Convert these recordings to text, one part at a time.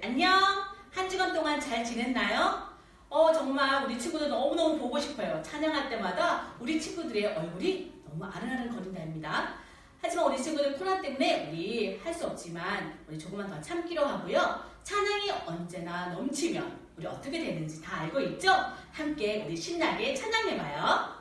안녕! 한 주간 동안 잘 지냈나요? 정말 우리 친구들 너무너무 보고 싶어요. 찬양할 때마다 우리 친구들의 얼굴이 너무 아른아른거린답니다. 하지만 우리 친구들 코로나 때문에 우리 할 수 없지만 우리 조금만 더 참기로 하고요. 찬양이 언제나 넘치면 우리 어떻게 되는지 다 알고 있죠? 함께 우리 신나게 찬양해봐요.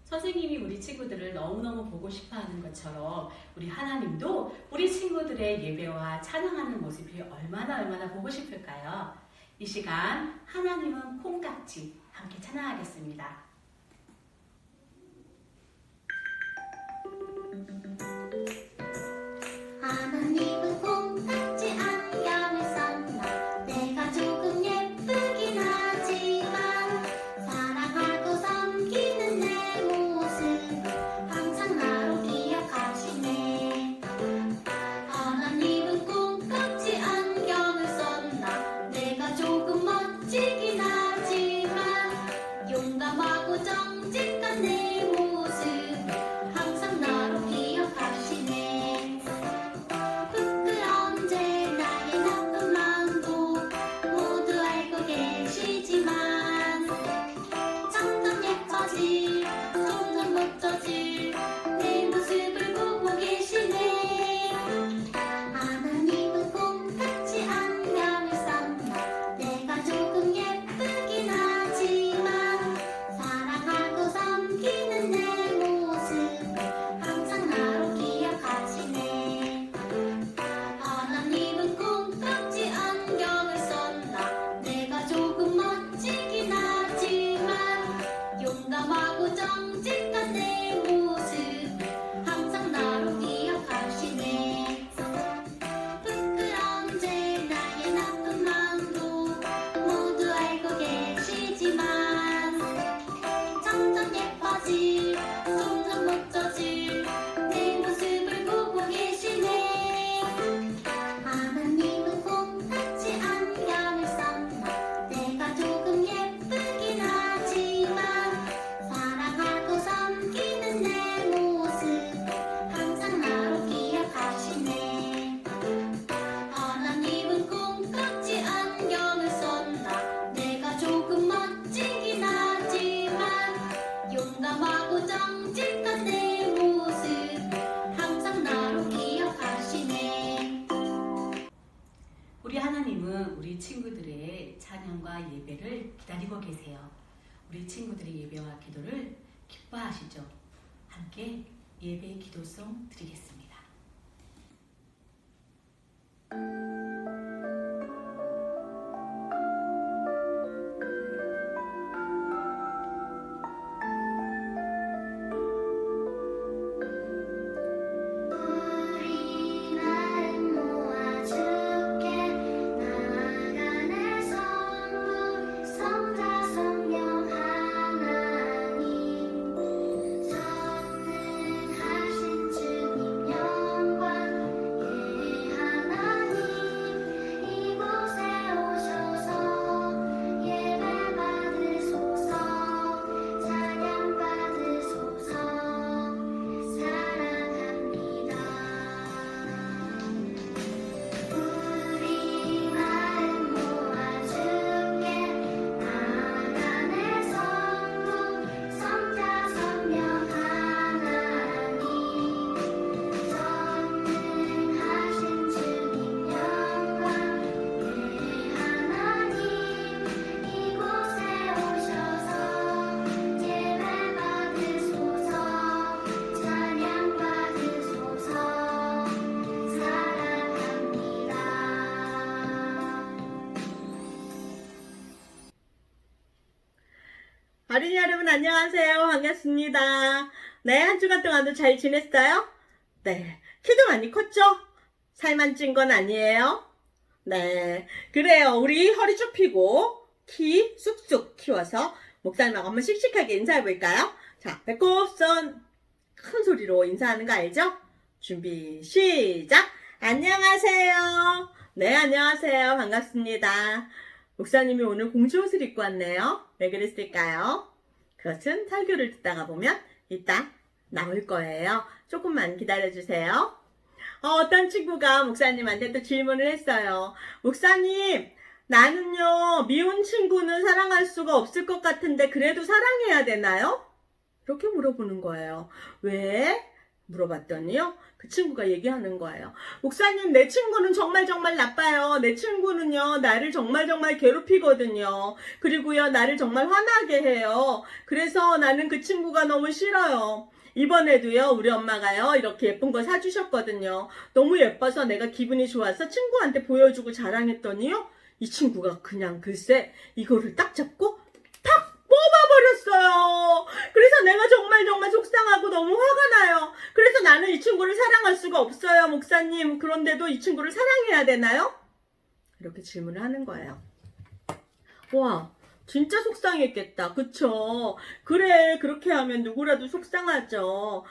선생님이 우리 친구들을 너무너무 보고 싶어하는 것처럼 우리 하나님도 우리 친구들의 예배와 찬양하는 모습이 얼마나 보고 싶을까요? 이 시간 하나님은 콩깍지 함께 찬양하겠습니다. 하나님은 콩깍지 안경을 썼나 내가 조금 예쁘긴 하지만 사랑하고 섬기는 내 모습 항상 나로 기억하시네. 하나님은 콩깍지 안경을 썼나 내가 조금 멋지긴 하지만 용감하고 지금 우리 친구들의 찬양과 예배를 기다리고 계세요. 우리 친구들의 예배와 기도를 기뻐하시죠? 함께 예배 기도송 드리겠습니다. 우리 마음 모아 주께 나아가네 성부 성자 성령 하나님 전능하신 주님 영광 예 하나님 이곳에 오셔서 예배 받으소서 찬양 받으소서 사랑합니다. 우리 마음 모아 주께 나아가네 성부 성자 성령 하나님 전능하신 주님 영광 예 하나님 이곳에 오셔서 예배 받으소서 찬양 받으소서 사랑합니다. 어린이 여러분 안녕하세요. 반갑습니다. 네, 한 주간 동안도 잘 지냈어요? 네, 키도 많이 컸죠? 살만 찐 건 아니에요? 네, 그래요. 우리 허리 쭉 펴고 키 쑥쑥 키워서 목사님하고 한번 씩씩하게 인사해볼까요? 자, 배꼽 손 큰 소리로 인사하는 거 알죠? 준비 시작! 안녕하세요. 네, 안녕하세요. 반갑습니다. 목사님이 오늘 공주 옷을 입고 왔네요. 왜 그랬을까요? 그것은 설교를 듣다가 보면 이따 나올 거예요. 조금만 기다려주세요. 어떤 친구가 목사님한테 또 질문을 했어요. 목사님, 나는요, 미운 친구는 사랑할 수가 없을 것 같은데 그래도 사랑해야 되나요? 이렇게 물어보는 거예요. 왜? 물어봤더니요, 그 친구가 얘기하는 거예요. 목사님, 내 친구는 정말 나빠요. 내 친구는요, 나를 정말 괴롭히거든요. 그리고요, 나를 정말 화나게 해요. 그래서 나는 그 친구가 너무 싫어요. 이번에도요, 우리 엄마가요, 이렇게 예쁜 거 사주셨거든요. 너무 예뻐서 내가 기분이 좋아서 친구한테 보여주고 자랑했더니요, 이 친구가 그냥 글쎄, 이거를 딱 잡고 탁 뽑아버렸어요. 그래서 내가 정말 속상하고 너무 화가 나요. 그래서 나는 이 친구를 사랑할 수가 없어요, 목사님. 그런데도 이 친구를 사랑해야 되나요? 이렇게 질문을 하는 거예요. 와, 진짜 속상했겠다. 그쵸? 그래, 그렇게 하면 누구라도 속상하죠.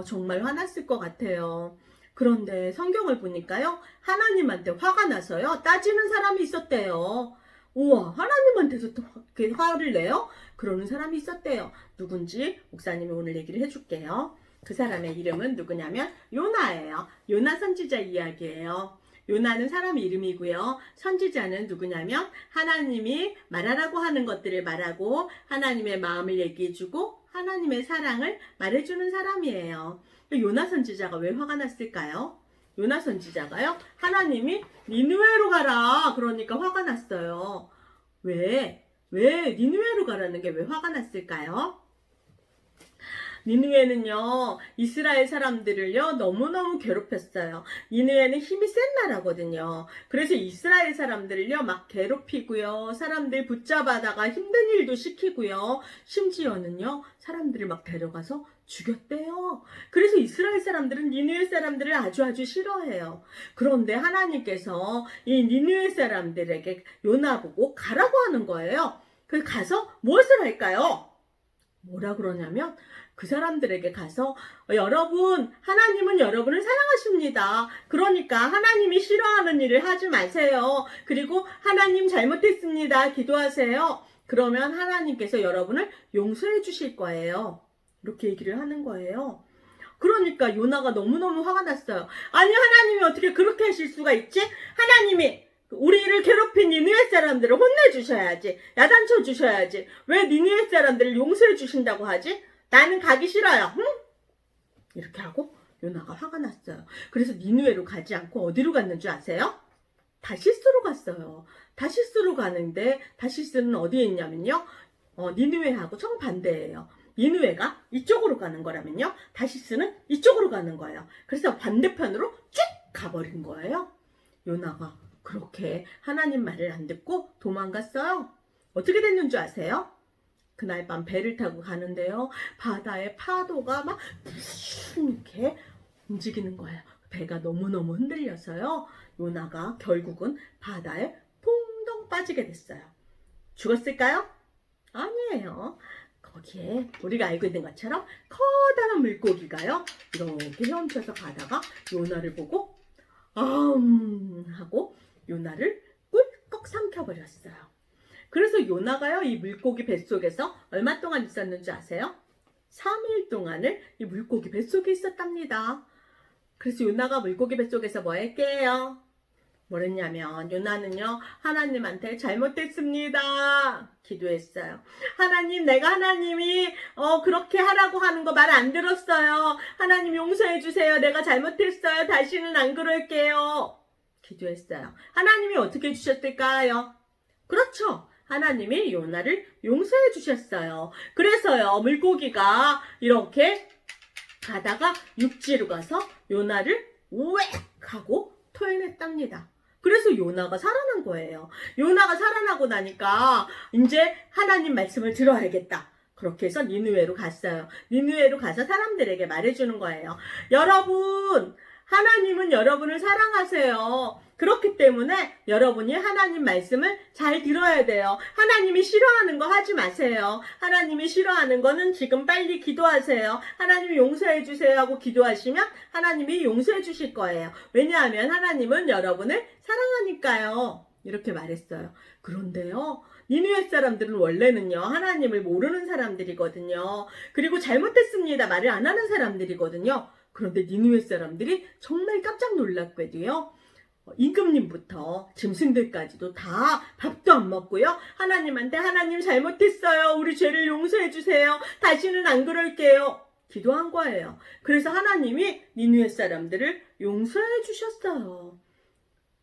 정말 화났을 것 같아요. 그런데 성경을 보니까요, 하나님한테 화가 나서요, 따지는 사람이 있었대요. 우와, 하나님한테서 또 이렇게 화를 내요? 그러는 사람이 있었대요. 누군지 목사님이 오늘 얘기를 해줄게요. 그 사람의 이름은 누구냐면 요나예요. 요나 선지자 이야기예요. 요나는 사람 이름이고요. 선지자는 누구냐면 하나님이 말하라고 하는 것들을 말하고 하나님의 마음을 얘기해주고 하나님의 사랑을 말해주는 사람이에요. 요나 선지자가 왜 화가 났을까요? 요나 선지자가요, 하나님이 니느웨로 가라 그러니까 화가 났어요. 왜 니느웨로 가라는 게 왜 화가 났을까요? 니느웨는요, 이스라엘 사람들을요, 너무너무 괴롭혔어요. 니느웨는 힘이 센 나라거든요. 그래서 이스라엘 사람들을요, 막 괴롭히고요, 사람들 붙잡아다가 힘든 일도 시키고요, 심지어는요, 사람들을 막 데려가서 죽였대요. 그래서 이스라엘 사람들은 니느웨 사람들을 아주 싫어해요. 그런데 하나님께서 이 니느웨 사람들에게 요나 보고 가라고 하는 거예요. 그래서 가서 무엇을 할까요? 뭐라 그러냐면 그 사람들에게 가서 여러분, 하나님은 여러분을 사랑하십니다. 그러니까 하나님이 싫어하는 일을 하지 마세요. 그리고 하나님 잘못했습니다. 기도하세요. 그러면 하나님께서 여러분을 용서해 주실 거예요. 이렇게 얘기를 하는 거예요. 그러니까 요나가 너무너무 화가 났어요. 아니, 하나님이 어떻게 그렇게 하실 수가 있지? 하나님이 우리를 괴롭힌 니느웨 사람들을 혼내주셔야지. 야단쳐 주셔야지. 왜 니느웨 사람들을 용서해 주신다고 하지? 나는 가기 싫어요. 응? 이렇게 하고 요나가 화가 났어요. 그래서 니느웨로 가지 않고 어디로 갔는 줄 아세요? 다시스로 갔어요. 다시스로 가는데 다시스는 어디에 있냐면요. 니느웨하고 정반대예요. 니느웨가 이쪽으로 가는 거라면요. 다시스는 이쪽으로 가는 거예요. 그래서 반대편으로 쭉 가버린 거예요. 요나가 그렇게 하나님 말을 안 듣고 도망갔어요. 어떻게 됐는 줄 아세요? 그날 밤 배를 타고 가는데요. 바다의 파도가 막 이렇게 움직이는 거예요. 배가 너무너무 흔들려서요. 요나가 결국은 바다에 퐁덩 빠지게 됐어요. 죽었을까요? 아니에요. 거기에 우리가 알고 있는 것처럼 커다란 물고기가요. 이렇게 헤엄쳐서 가다가 요나를 보고 하고 요나를 꿀꺽 삼켜버렸어요. 그래서 요나가요, 이 물고기 뱃속에서 얼마 동안 있었는지 아세요? 3일 동안을 이 물고기 뱃속에 있었답니다. 그래서 요나가 물고기 뱃속에서 뭐 했게요? 뭐랬냐면 요나는요, 하나님한테 잘못했습니다. 기도했어요. 하나님, 내가 하나님이 그렇게 하라고 하는 거 말 안 들었어요. 하나님 용서해 주세요. 내가 잘못했어요. 다시는 안 그럴게요. 기도했어요. 하나님이 어떻게 해주셨을까요? 그렇죠. 하나님이 요나를 용서해 주셨어요. 그래서요, 물고기가 이렇게 가다가 육지로 가서 요나를 우웩 하고 토해냈답니다. 그래서 요나가 살아난 거예요. 요나가 살아나고 나니까 이제 하나님 말씀을 들어야겠다. 그렇게 해서 니느웨로 갔어요. 니느웨로 가서 사람들에게 말해주는 거예요. 여러분, 하나님은 여러분을 사랑하세요. 그렇기 때문에 여러분이 하나님 말씀을 잘 들어야 돼요. 하나님이 싫어하는 거 하지 마세요. 하나님이 싫어하는 거는 지금 빨리 기도하세요. 하나님 용서해 주세요 하고 기도하시면 하나님이 용서해 주실 거예요. 왜냐하면 하나님은 여러분을 사랑하니까요. 이렇게 말했어요. 그런데요, 니느웨 사람들은 원래는요, 하나님을 모르는 사람들이거든요. 그리고 잘못했습니다 말을 안 하는 사람들이거든요. 그런데 니느웨 사람들이 정말 깜짝 놀랐거든요. 임금님부터 짐승들까지도 다 밥도 안 먹고요. 하나님한테 하나님 잘못했어요. 우리 죄를 용서해 주세요. 다시는 안 그럴게요. 기도한 거예요. 그래서 하나님이 니느웨 사람들을 용서해 주셨어요.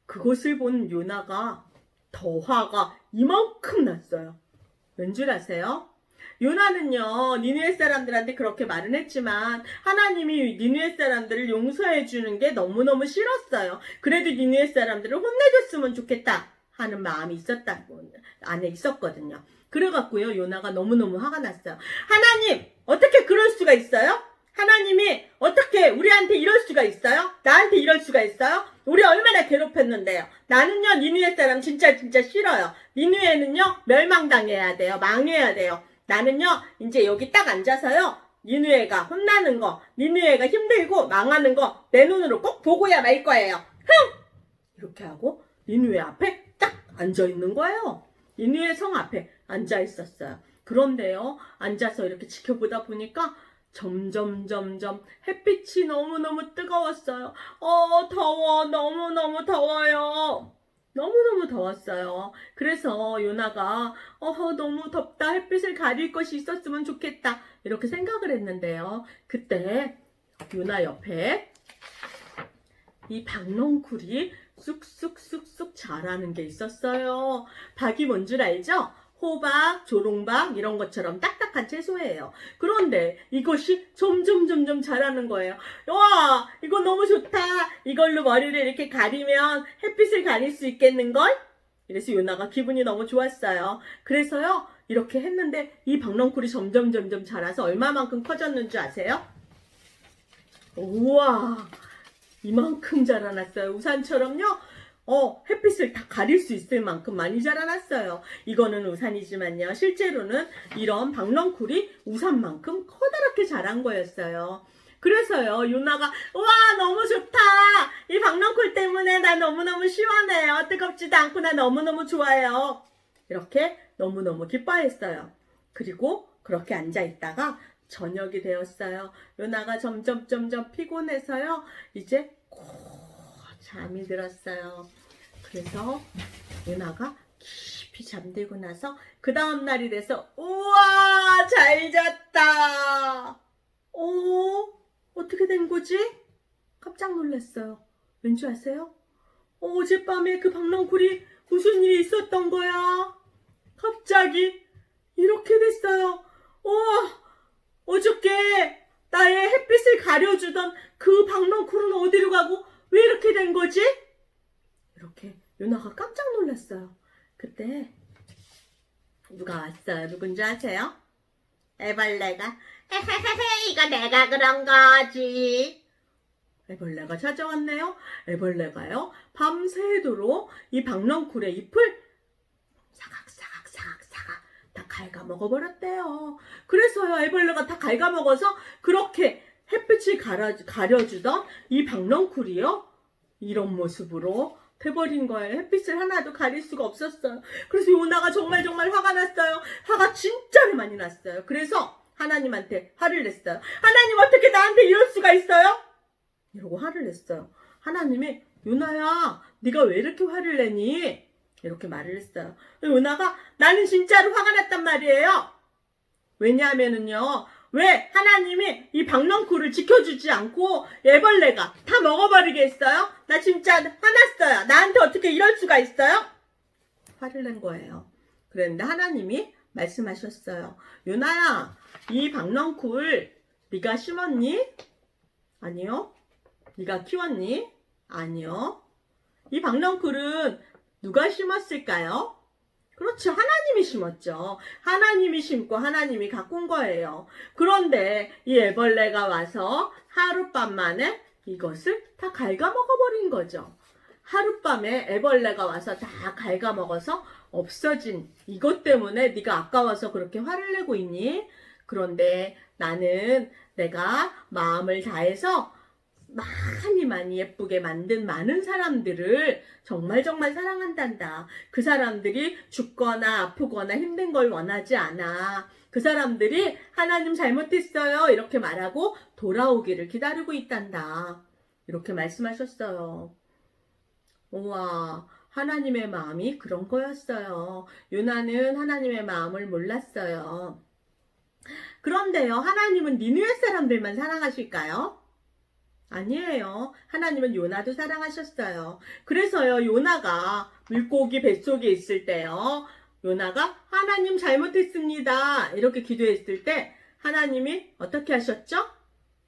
그것을 본 요나가 더 화가 이만큼 났어요. 왠 줄 아세요? 요나는요, 니느웨 사람들한테 그렇게 말은 했지만 하나님이 니느웨 사람들을 용서해 주는 게 너무너무 싫었어요. 그래도 니느웨 사람들을 혼내줬으면 좋겠다 하는 마음이 안에 있었거든요. 그래갖고요, 요나가 너무너무 화가 났어요. 하나님, 어떻게 그럴 수가 있어요? 하나님이 어떻게 우리한테 이럴 수가 있어요? 나한테 이럴 수가 있어요? 우리 얼마나 괴롭혔는데요. 나는요, 니느웨 사람 진짜 싫어요. 니느웨는요, 멸망당해야 돼요. 망해야 돼요. 나는요, 이제 여기 딱 앉아서요, 니느웨가 혼나는 거, 니느웨가 힘들고 망하는 거 내 눈으로 꼭 보고야 말 거예요. 흥! 이렇게 하고 니느웨 앞에 딱 앉아있는 거예요. 니느웨 성 앞에 앉아있었어요. 그런데요, 앉아서 이렇게 지켜보다 보니까 점점 햇빛이 너무너무 뜨거웠어요. 더워. 너무너무 더워요. 너무너무 더웠어요. 그래서 요나가 너무 덥다. 햇빛을 가릴 것이 있었으면 좋겠다. 이렇게 생각을 했는데요. 그때 요나 옆에 이 박넝쿨이 쑥쑥쑥쑥 자라는 게 있었어요. 박이 뭔 줄 알죠? 호박, 조롱박 이런 것처럼 딱딱한 채소예요. 그런데 이것이 점점 자라는 거예요. 와, 이거 너무 좋다. 이걸로 머리를 이렇게 가리면 햇빛을 가릴 수 있겠는걸? 이래서 요나가 기분이 너무 좋았어요. 그래서요, 이렇게 했는데 이 박넝쿨이 점점 자라서 얼마만큼 커졌는지 아세요? 우와, 이만큼 자라났어요. 우산처럼요. 햇빛을 다 가릴 수 있을 만큼 많이 자라났어요. 이거는 우산이지만요, 실제로는 이런 박넝쿨이 우산만큼 커다랗게 자란 거였어요. 그래서요, 요나가 와, 너무 좋다. 이 박넝쿨 때문에 나 너무너무 시원해요. 뜨겁지도 않고 나 너무너무 좋아요. 이렇게 너무너무 기뻐했어요. 그리고 그렇게 앉아있다가 저녁이 되었어요. 요나가 점점 피곤해서요, 이제 잠이 들었어요. 그래서 요나가 깊이 잠들고 나서 그 다음 날이 돼서 우와, 잘 잤다. 어떻게 된 거지? 깜짝 놀랐어요. 왠지 아세요? 어젯밤에 그 박넝쿨이 무슨 일이 있었던 거야? 갑자기 이렇게 됐어요. 어저께 나의 햇빛을 가려주던 그 박넝쿨은 어디로 가고 왜 이렇게 된 거지? 이렇게 요나가 깜짝 놀랐어요. 그때 누가 왔어요? 누군지 아세요? 애벌레가 헤헤헤헤 이거 내가 그런 거지. 애벌레가 찾아왔네요. 애벌레가요 밤새도록 이 박넝쿨의 잎을 사각 다 갉아먹어 버렸대요. 그래서요 애벌레가 다 갉아먹어서 그렇게 햇빛을 가려주던 이 박넝쿨이요 이런 모습으로 돼버린 거예요. 햇빛을 하나도 가릴 수가 없었어요. 그래서 요나가 정말 화가 났어요. 화가 진짜로 많이 났어요. 그래서 하나님한테 화를 냈어요. 하나님 어떻게 나한테 이럴 수가 있어요? 이러고 화를 냈어요. 하나님이 요나야 네가 왜 이렇게 화를 내니? 이렇게 말을 했어요. 요나가 나는 진짜로 화가 났단 말이에요. 왜냐하면은요 왜 하나님이 이 박넝쿨을 지켜주지 않고 애벌레가 다 먹어버리게 했어요? 나 진짜 화났어요. 나한테 어떻게 이럴 수가 있어요? 화를 낸 거예요. 그런데 하나님이 말씀하셨어요. 요나야 이 박넝쿨 네가 심었니? 아니요. 네가 키웠니? 아니요. 이 박넝쿨은 누가 심었을까요? 그렇죠. 하나님이 심었죠. 하나님이 심고 하나님이 가꾼 거예요. 그런데 이 애벌레가 와서 하룻밤 만에 이것을 다 갉아먹어버린 거죠. 하룻밤에 애벌레가 와서 다 갉아먹어서 없어진 이것 때문에 네가 아까워서 그렇게 화를 내고 있니? 그런데 나는 내가 마음을 다해서 많이 예쁘게 만든 많은 사람들을 정말 사랑한단다. 그 사람들이 죽거나 아프거나 힘든 걸 원하지 않아. 그 사람들이 하나님 잘못했어요 이렇게 말하고 돌아오기를 기다리고 있단다. 이렇게 말씀하셨어요. 우와, 하나님의 마음이 그런 거였어요. 요나는 하나님의 마음을 몰랐어요. 그런데요, 하나님은 니느웨 사람들만 사랑하실까요? 아니에요. 하나님은 요나도 사랑하셨어요. 그래서요, 요나가 물고기 뱃속에 있을 때요, 요나가 하나님 잘못했습니다 이렇게 기도했을 때 하나님이 어떻게 하셨죠?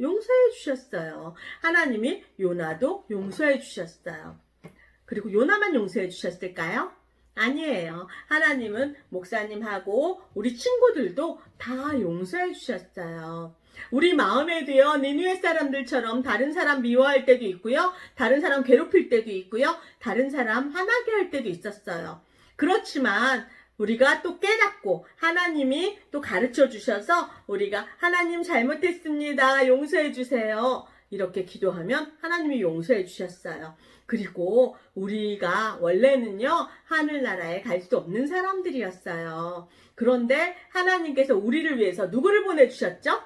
용서해 주셨어요. 하나님이 요나도 용서해 주셨어요. 그리고 요나만 용서해 주셨을까요? 아니에요. 하나님은 목사님하고 우리 친구들도 다 용서해 주셨어요. 우리 마음에 들어 니느웨 사람들처럼 다른 사람 미워할 때도 있고요. 다른 사람 괴롭힐 때도 있고요. 다른 사람 화나게 할 때도 있었어요. 그렇지만 우리가 또 깨닫고 하나님이 또 가르쳐 주셔서 우리가 하나님 잘못했습니다. 용서해 주세요. 이렇게 기도하면 하나님이 용서해 주셨어요. 그리고 우리가 원래는요 하늘나라에 갈 수 없는 사람들이었어요. 그런데 하나님께서 우리를 위해서 누구를 보내주셨죠?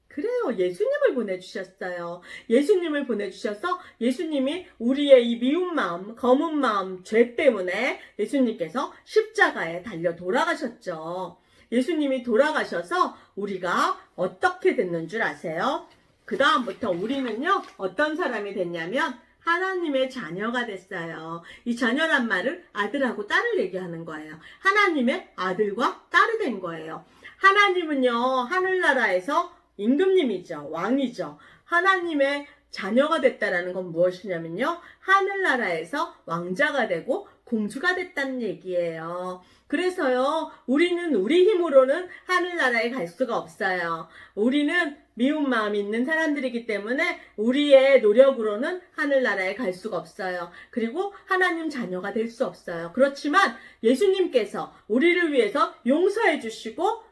그래요. 예수님을 보내주셨어요. 예수님을 보내주셔서 예수님이 우리의 이 미운 마음, 검은 마음, 죄 때문에 예수님께서 십자가에 달려 돌아가셨죠. 예수님이 돌아가셔서 우리가 어떻게 됐는 줄 아세요? 그 다음부터 우리는요 어떤 사람이 됐냐면 하나님의 자녀가 됐어요. 이 자녀란 말을 아들하고 딸을 얘기하는 거예요. 하나님의 아들과 딸이 된 거예요. 하나님은요 하늘나라에서 임금님이죠. 왕이죠. 하나님의 자녀가 됐다라는 건 무엇이냐면요. 하늘나라에서 왕자가 되고 공주가 됐다는 얘기예요. 그래서요. 우리는 우리 힘으로는 하늘나라에 갈 수가 없어요. 우리는 미운 마음이 있는 사람들이기 때문에 우리의 노력으로는 하늘나라에 갈 수가 없어요. 그리고 하나님 자녀가 될 수 없어요. 그렇지만 예수님께서 우리를 위해서 용서해 주시고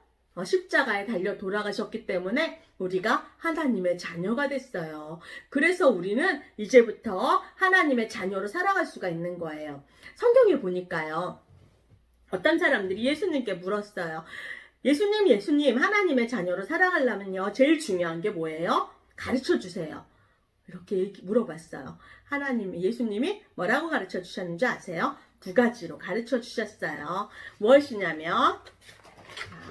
십자가에 달려 돌아가셨기 때문에 우리가 하나님의 자녀가 됐어요. 그래서 우리는 이제부터 하나님의 자녀로 살아갈 수가 있는 거예요. 성경에 보니까요. 어떤 사람들이 예수님께 물었어요. 예수님, 하나님의 자녀로 살아가려면요. 제일 중요한 게 뭐예요? 가르쳐 주세요. 이렇게 물어봤어요. 예수님이 뭐라고 가르쳐 주셨는지 아세요? 2가지로 가르쳐 주셨어요. 무엇이냐면,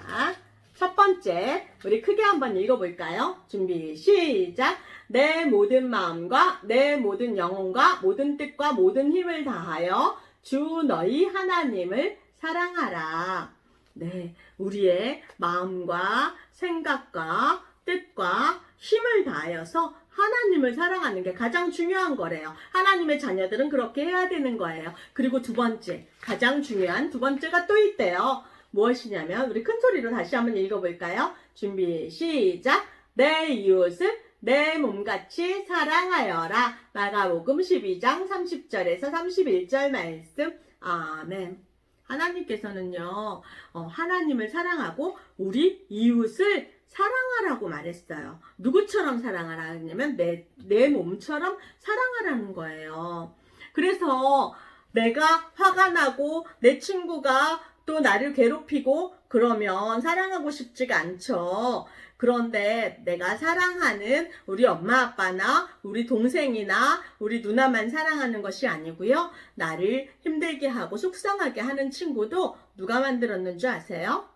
자, 첫 번째, 우리 크게 한번 읽어볼까요? 준비, 시작! 내 모든 마음과 내 모든 영혼과 모든 뜻과 모든 힘을 다하여 주 너희 하나님을 사랑하라. 네, 우리의 마음과 생각과 뜻과 힘을 다하여서 하나님을 사랑하는 게 가장 중요한 거래요. 하나님의 자녀들은 그렇게 해야 되는 거예요. 그리고 두 번째, 가장 중요한 두 번째가 또 있대요. 무엇이냐면 우리 큰 소리로 다시 한번 읽어볼까요? 준비 시작. 내 이웃을 내 몸같이 사랑하여라. 마가복음 12장 30절에서 31절 말씀. 아멘. 하나님께서는요, 하나님을 사랑하고 우리 이웃을 사랑하라고 말했어요. 누구처럼 사랑하라 했냐면 내 몸처럼 사랑하라는 거예요. 그래서 내가 화가 나고 내 친구가 또 나를 괴롭히고 그러면 사랑하고 싶지가 않죠. 그런데 내가 사랑하는 우리 엄마 아빠나 우리 동생이나 우리 누나만 사랑하는 것이 아니고요. 나를 힘들게 하고 속상하게 하는 친구도 누가 만들었는 줄 아세요?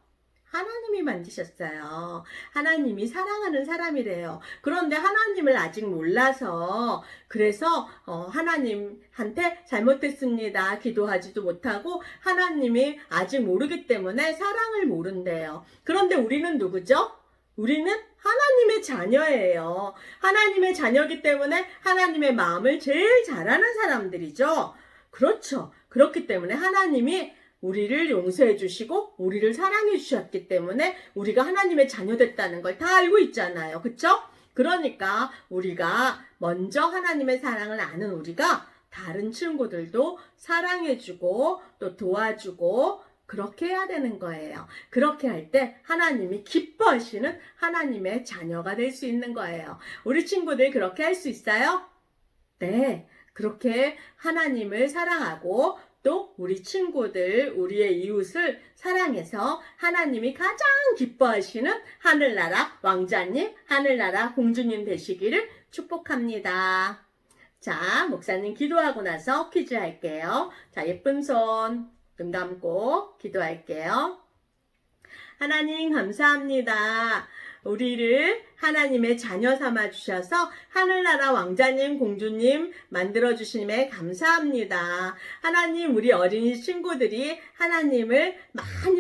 하나님이 만드셨어요. 하나님이 사랑하는 사람이래요. 그런데 하나님을 아직 몰라서 그래서 하나님한테 잘못했습니다. 기도하지도 못하고 하나님이 아직 모르기 때문에 사랑을 모른대요. 그런데 우리는 누구죠? 우리는 하나님의 자녀예요. 하나님의 자녀이기 때문에 하나님의 마음을 제일 잘 아는 사람들이죠. 그렇죠. 그렇기 때문에 하나님이 우리를 용서해 주시고 우리를 사랑해 주셨기 때문에 우리가 하나님의 자녀 됐다는 걸 다 알고 있잖아요. 그쵸? 그러니까 우리가 먼저 하나님의 사랑을 아는 우리가 다른 친구들도 사랑해 주고 또 도와주고 그렇게 해야 되는 거예요. 그렇게 할 때 하나님이 기뻐하시는 하나님의 자녀가 될 수 있는 거예요. 우리 친구들 그렇게 할 수 있어요? 네. 그렇게 하나님을 사랑하고 또 우리 친구들, 우리의 이웃을 사랑해서 하나님이 가장 기뻐하시는 하늘나라 왕자님, 하늘나라 공주님 되시기를 축복합니다. 자, 목사님 기도하고 나서 퀴즈 할게요. 자, 예쁜 손, 눈 감고 기도할게요. 하나님 감사합니다. 우리를 하나님의 자녀 삼아 주셔서 하늘나라 왕자님, 공주님 만들어 주심에 감사합니다. 하나님, 우리 어린이 친구들이 하나님을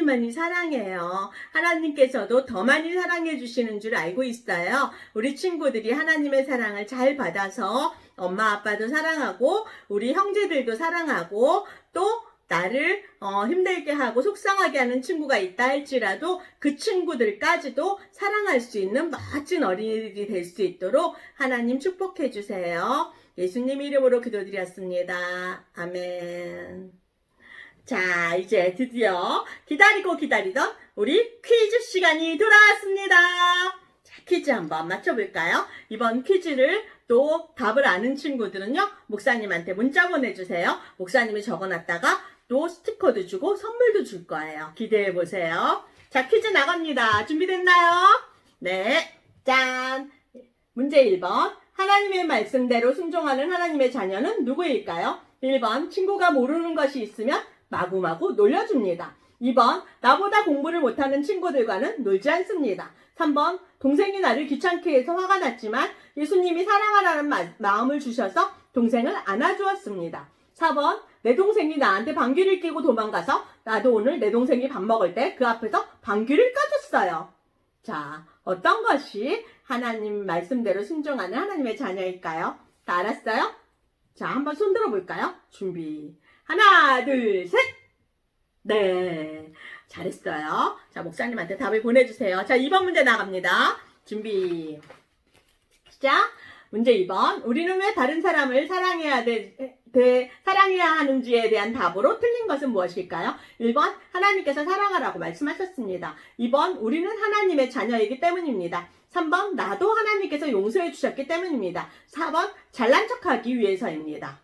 많이 사랑해요. 하나님께서도 더 많이 사랑해 주시는 줄 알고 있어요. 우리 친구들이 하나님의 사랑을 잘 받아서 엄마 아빠도 사랑하고 우리 형제들도 사랑하고 또 나를 힘들게 하고 속상하게 하는 친구가 있다 할지라도 그 친구들까지도 사랑할 수 있는 멋진 어린이들이 될 수 있도록 하나님 축복해 주세요. 예수님 이름으로 기도드렸습니다. 아멘. 자, 이제 드디어 기다리고 기다리던 우리 퀴즈 시간이 돌아왔습니다. 자, 퀴즈 한번 맞춰볼까요? 이번 퀴즈를 또 답을 아는 친구들은요, 목사님한테 문자 보내주세요. 목사님이 적어놨다가 또 스티커도 주고 선물도 줄 거예요. 기대해보세요. 자, 퀴즈 나갑니다. 준비됐나요? 네. 짠! 문제 1번. 하나님의 말씀대로 순종하는 하나님의 자녀는 누구일까요? 1번. 친구가 모르는 것이 있으면 마구마구 놀려줍니다. 2번. 나보다 공부를 못하는 친구들과는 놀지 않습니다. 3번. 동생이 나를 귀찮게 해서 화가 났지만 예수님이 사랑하라는 마음을 주셔서 동생을 안아주었습니다. 4번. 내 동생이 나한테 방귀를 뀌고 도망가서 나도 오늘 내 동생이 밥 먹을 때 그 앞에서 방귀를 꿔줬어요. 자, 어떤 것이 하나님 말씀대로 순종하는 하나님의 자녀일까요? 다 알았어요? 자, 한번 손 들어볼까요? 준비. 하나, 둘, 셋! 네, 잘했어요. 자, 목사님한테 답을 보내주세요. 자, 2번 문제 나갑니다. 준비. 시작. 문제 2번. 우리는 왜 다른 사람을 사랑해야 하는지에 대한 답으로 틀린 것은 무엇일까요? 1번. 하나님께서 사랑하라고 말씀하셨습니다. 2번. 우리는 하나님의 자녀이기 때문입니다. 3번. 나도 하나님께서 용서해 주셨기 때문입니다. 4번. 잘난 척하기 위해서입니다.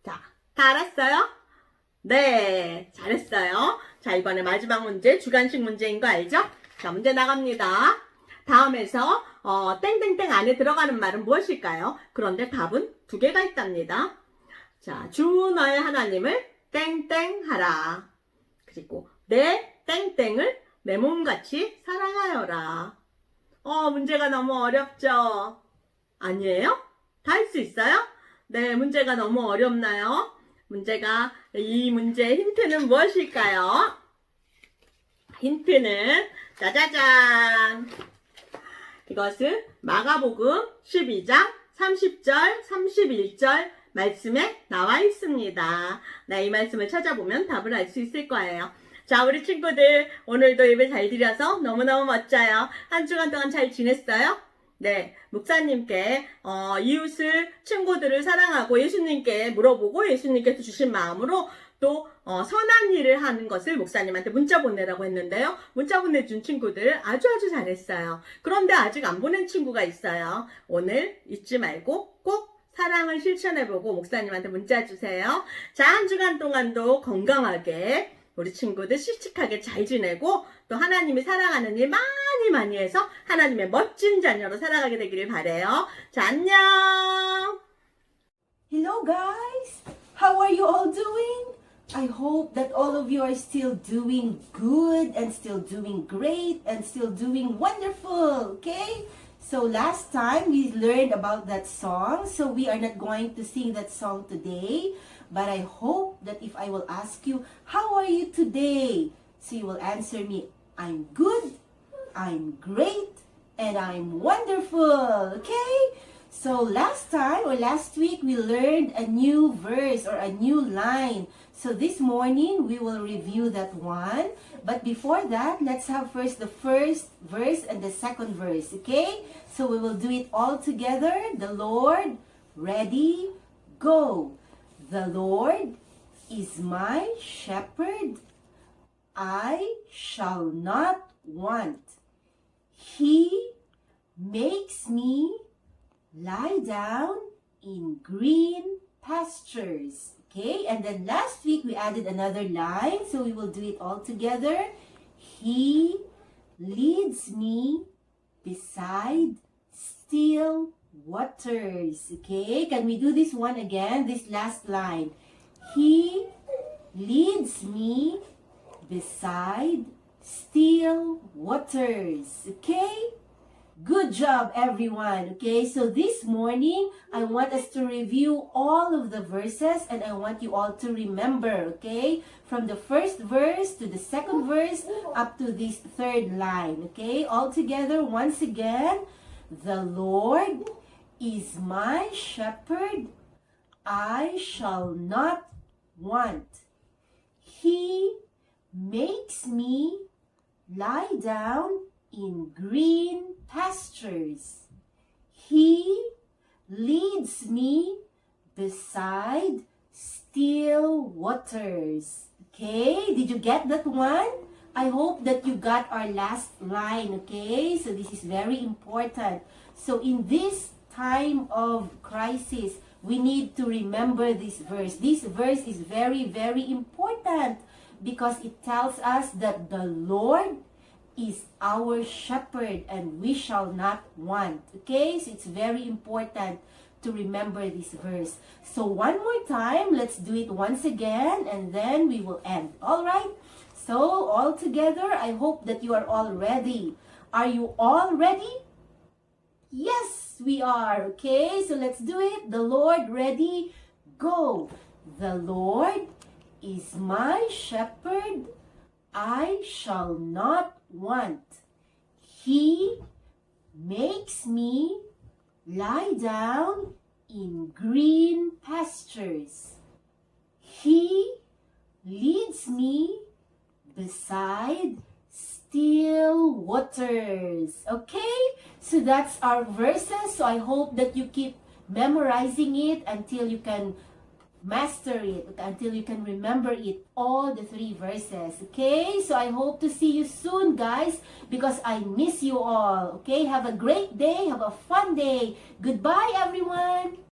자, 다 알았어요? 네, 잘했어요. 자, 이번에 마지막 문제, 주관식 문제인 거 알죠? 자, 문제 나갑니다. 다음에서 땡땡땡 안에 들어가는 말은 무엇일까요? 그런데 답은 두 개가 있답니다. 자, 주 너의 하나님을 땡땡 하라. 그리고 내 땡땡을 내 몸같이 사랑하여라. 문제가 너무 어렵죠? 아니에요? 다 할 수 있어요? 네, 문제가 너무 어렵나요? 이 문제의 힌트는 무엇일까요? 힌트는 짜자잔! 이것은 마가복음 12장 30절, 31절 말씀에 나와 있습니다. 네, 이 말씀을 찾아보면 답을 알 수 있을 거예요. 자, 우리 친구들 오늘도 예배 잘 드려서 너무너무 멋져요. 한 주간 동안 잘 지냈어요? 네, 목사님께 이웃을, 친구들을 사랑하고 예수님께 물어보고 예수님께서 주신 마음으로 또 선한 일을 하는 것을 목사님한테 문자 보내라고 했는데요. 문자 보내준 친구들 아주 잘했어요. 그런데 아직 안 보낸 친구가 있어요. 오늘 잊지 말고 꼭 사랑을 실천해보고 목사님한테 문자 주세요. 자, 한 주간 동안도 건강하게 우리 친구들 씩씩하게 잘 지내고 또 하나님이 사랑하는 일 많이 해서 하나님의 멋진 자녀로 살아가게 되기를 바래요. 자, 안녕. Hello guys! How are you all doing? I hope that all of you are still doing good and still doing great and still doing wonderful, okay? So last time we learned about that song, so we are not going to sing that song today, but I hope that if I will ask you, how are you today? So you will answer me, I'm good, I'm great, and I'm wonderful, okay? So last time or last week we learned a new verse or a new line. So this morning we will review that one. But before that, let's have first the first verse and the second verse, okay? So we will do it all together. The Lord, ready, go. The Lord is my shepherd. I shall not want. He makes me lie down in green pastures. Okay, and then last week we added another line, so we will do it all together. He leads me beside still waters. Okay, can we do this one again? This last line. He leads me beside still waters. Okay? Good job, everyone. Okay, so this morning, I want us to review all of the verses and I want you all to remember, okay? From the first verse to the second verse up to this third line, okay? All together, once again, the Lord is my shepherd. I shall not want. He makes me lie down in green pastures. He leads me beside still waters. Okay, did you get that one? I hope that you got our last line, okay? So this is very important. So in this time of crisis, we need to remember this verse. This verse is very important because it tells us that the Lord is our shepherd and we shall not want. Okay, so it's very important to remember this verse. So one more time, let's do it once again and then we will end. All right, so all together, I hope that you are all ready. Are you all ready? Yes, we are. Okay, so let's do it. The Lord, ready, go. The Lord is my shepherd. I shall not want. He makes me lie down in green pastures. He leads me beside still waters. Okay, so that's our verses. So I hope that you keep memorizing it until you can master it, until you can remember it, all the 3 verses. Okay, so I hope to see you soon, guys, because I miss you all. Okay, have a great day, have a fun day. Goodbye, everyone.